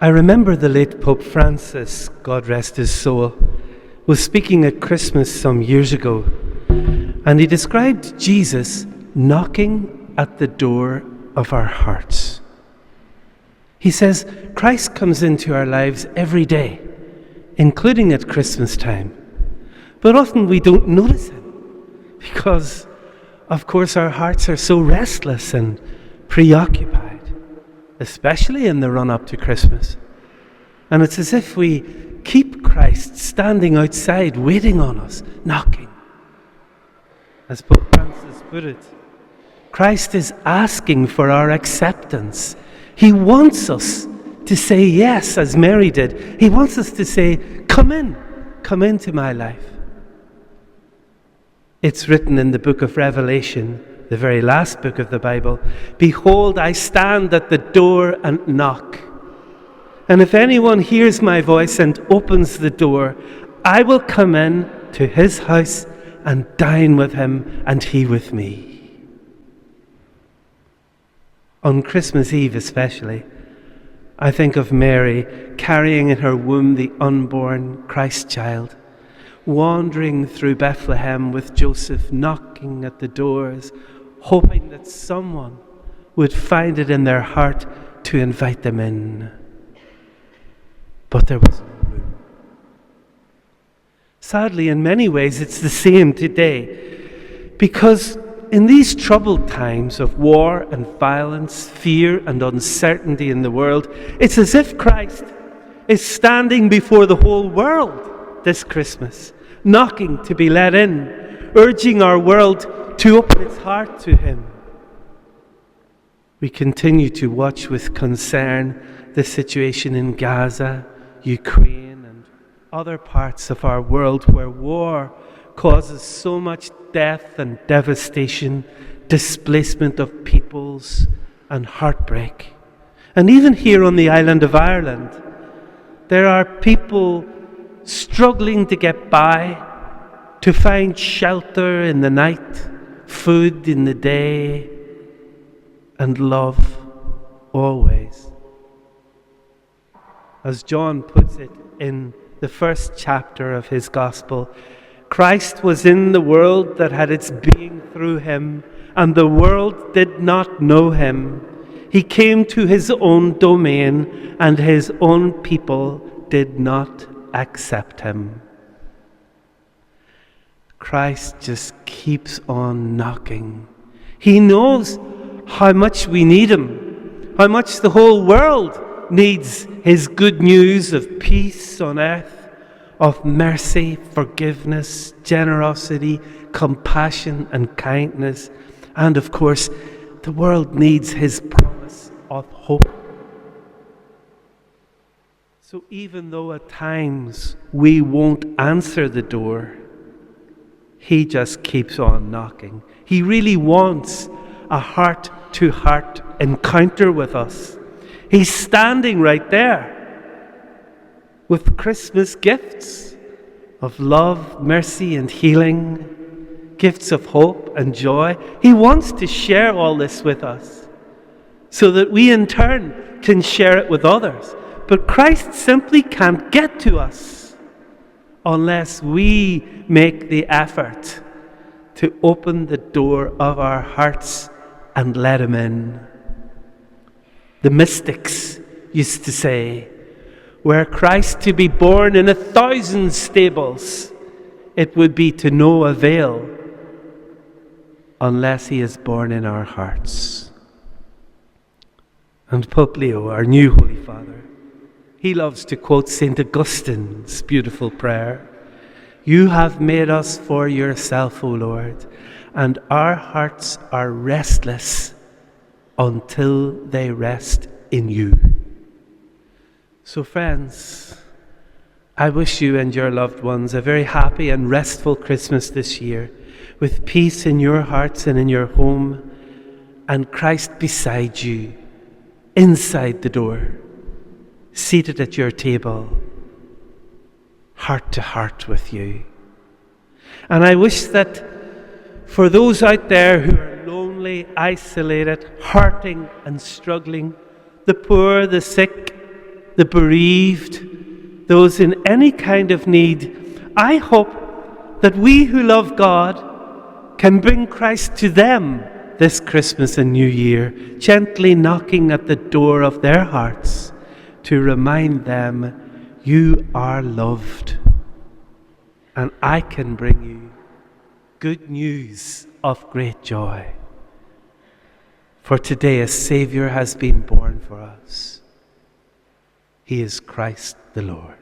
I remember the late Pope Francis, God rest his soul, was speaking at Christmas some years ago, and he described Jesus knocking at the door of our hearts. He says Christ comes into our lives every day, including at Christmas time, but often we don't notice him because, of course, our hearts are so restless and preoccupied, especially in the run-up to Christmas. And it's as if we keep Christ standing outside, waiting on us, knocking. As Pope Francis put it, Christ is asking for our acceptance. He wants us to say yes, as Mary did. He wants us to say, come into my life. It's written in the book of Revelation, the very last book of the Bible, behold, I stand at the door and knock. And if anyone hears my voice and opens the door, I will come in to his house and dine with him and he with me. On Christmas Eve especially, I think of Mary carrying in her womb the unborn Christ child, wandering through Bethlehem with Joseph, knocking at the doors, hoping that someone would find it in their heart to invite them in. But there was no room. Sadly, in many ways, it's the same today, because in these troubled times of war and violence, fear and uncertainty in the world, it's as if Christ is standing before the whole world this Christmas, knocking to be let in, urging our world to open its heart to him. We continue to watch with concern the situation in Gaza, Ukraine, and other parts of our world where war causes so much death and devastation, displacement of peoples, and heartbreak. And even here on the island of Ireland, there are people struggling to get by, to find shelter in the night, food in the day, and love always. As John puts it in the first chapter of his gospel, Christ was in the world that had its being through him, and the world did not know him. He came to his own domain, and his own people did not accept him. Christ just keeps on knocking. He knows how much we need him, how much the whole world needs his good news of peace on earth, of mercy, forgiveness, generosity, compassion, and kindness. And of course, the world needs his promise of hope. So even though at times we won't answer the door, he just keeps on knocking. He really wants a heart-to-heart encounter with us. He's standing right there with Christmas gifts of love, mercy, and healing, gifts of hope and joy. He wants to share all this with us so that we in turn can share it with others. But Christ simply can't get to us unless we make the effort to open the door of our hearts and let him in. The mystics used to say, were Christ to be born in 1,000 stables, it would be to no avail unless he is born in our hearts. And Pope Leo, our new Holy Father, he loves to quote St. Augustine's beautiful prayer. You have made us for yourself, O Lord, and our hearts are restless until they rest in you. So friends, I wish you and your loved ones a very happy and restful Christmas this year, with peace in your hearts and in your home, and Christ beside you, inside the door, seated at your table, heart to heart with you. And I wish that for those out there who are lonely, isolated, hurting and struggling, the poor, the sick, the bereaved, those in any kind of need. I hope that we who love God can bring Christ to them this Christmas and New Year, gently knocking at the door of their hearts to remind them, you are loved. And I can bring you good news of great joy. For today a Saviour has been born for us. He is Christ the Lord.